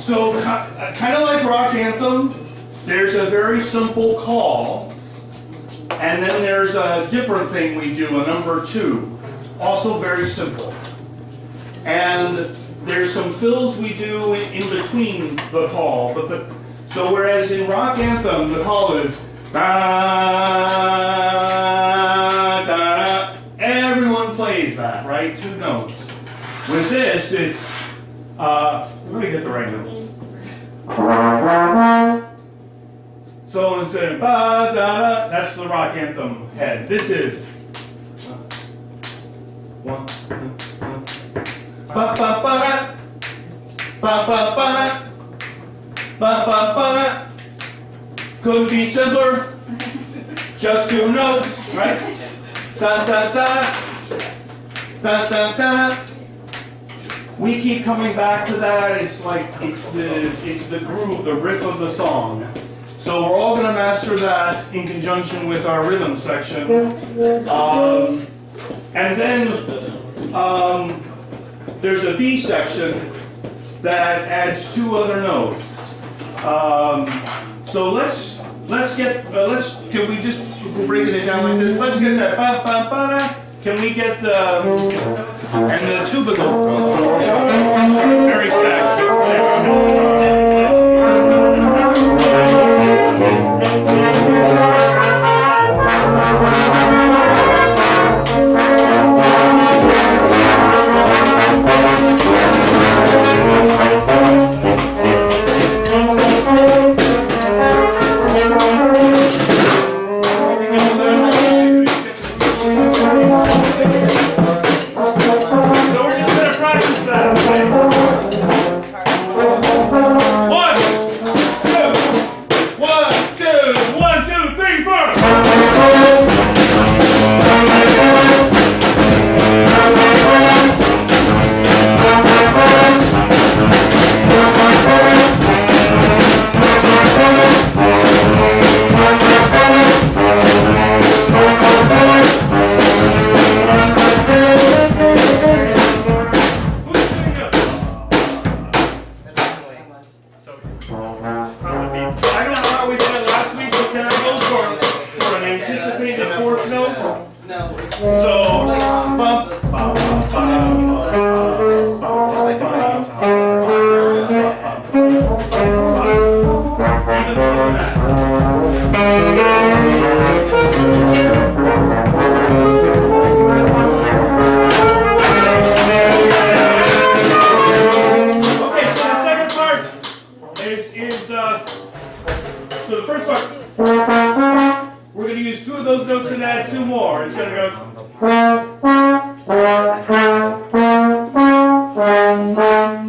So, kind of like rock anthem, there's a very simple call, and then there's a different thing we do, a number 2, also very simple. And there's some fills we do in between the call, so whereas in rock anthem the call is da, da, everyone plays that, right? 2 notes. With this, it's let me get the right notes. So instead of ba da da, that's the rock anthem head. This is 1, 2, 1. Ba ba ba da, ba ba ba da, ba ba ba da. Couldn't be simpler. Just 2 notes, right? Da da da, da da da. We keep coming back to that. It's like it's the groove, the riff of the song. So we're all going to master that in conjunction with our rhythm section. And then there's a B section that adds 2 other notes. So can we just, if we're breaking it down like this, let's get that ba ba ba da. Can we get the and the tuba goes very fast. So the first part, we're going to use 2 of those notes and add 2 more. It's going to go.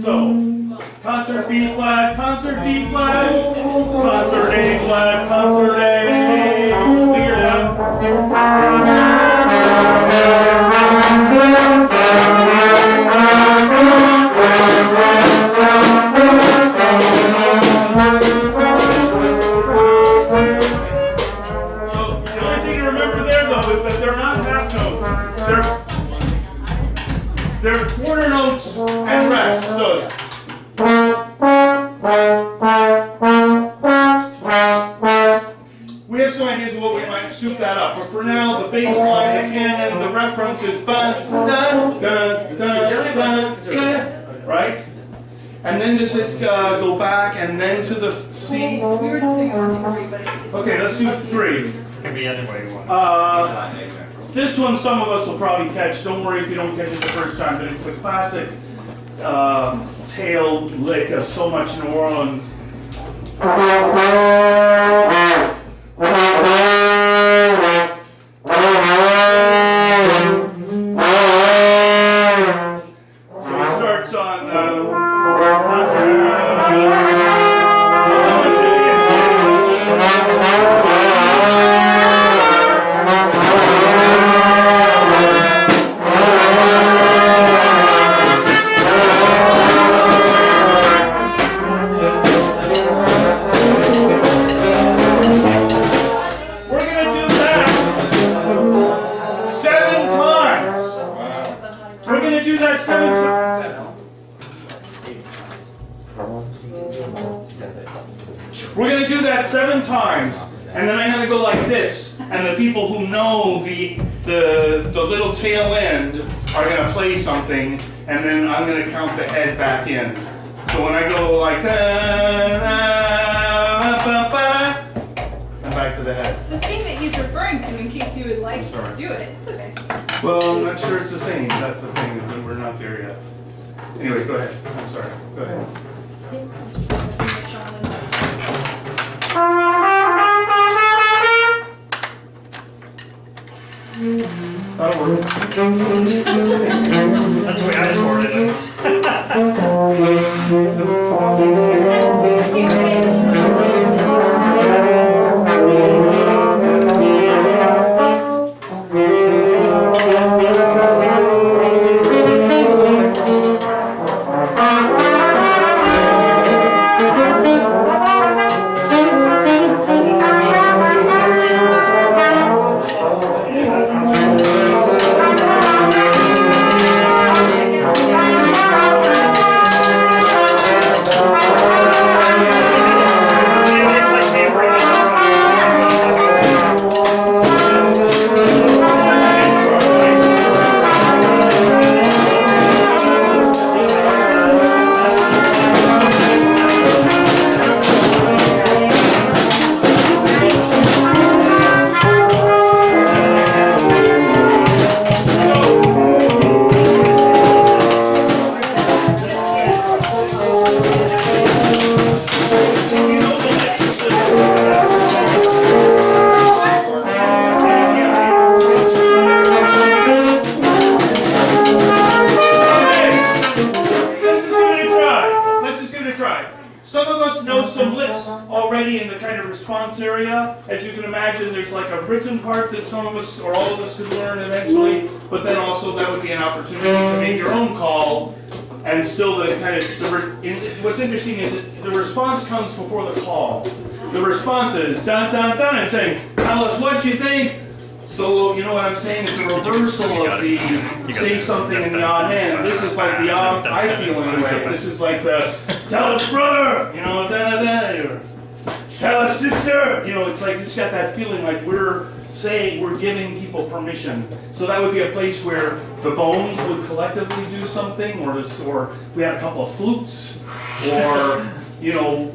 So, concert B flat, concert D flat, concert A flat, concert A. Figure it out. They're quarter notes and rest. So it's we have some ideas of what we might soup that up, but for now, the bass line, the canon, the reference is ba da da da da, right? And then does it go back and then to the C? Okay, let's do 3. It can be any way you want. This one some of us will probably catch. Don't worry if you don't catch it the first time, but it's a classic tail lick of so much New Orleans. So it starts on We're gonna do that 7 times, and then I'm gonna go like this, and the people who know the little tail end are gonna play something, and then I'm gonna count the head back in. So when I go like and back to the head. The thing that he's referring to, in case you would like to do it, it's okay. Well, I'm not sure it's the same. That's the thing, is that we're not there yet. Anyway, go ahead. I'm sorry. Go ahead. That'll work. That's the way I scored it. Some of us know some licks already in the kind of response area. As you can imagine, there's like a written part that some of us or all of us could learn eventually, but then also that would be an opportunity to make your own call. And still the kind of, what's interesting is that the response comes before the call. The response is dun dun dun and saying, tell us what you think. So, you know what I'm saying? It's a reversal of the say something in the odd hand. This is like the odd, I feel anyway. This is like the tell us brother, you know, da da da, or tell us sister. You know, it's like it's got that feeling like we're saying, we're giving people permission. So that would be a place where the bones would collectively do something, or we had a couple of flutes, or, you know,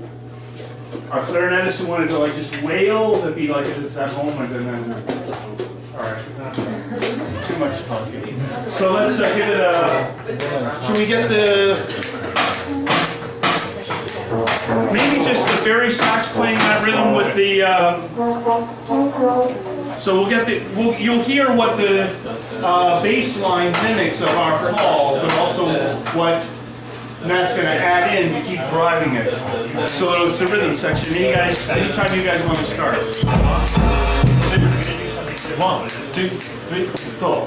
our clarinetist who wanted to like just wail, that'd be like just that moment, and then, all right, too much talking. So let's give it a, should we get maybe just the bari sax playing that rhythm with the, so we'll get you'll hear what the bass line mimics of our call, but also what Matt's going to add in to keep driving it. So it's the rhythm section. Anytime you guys want to start. 1, 2, 3, go.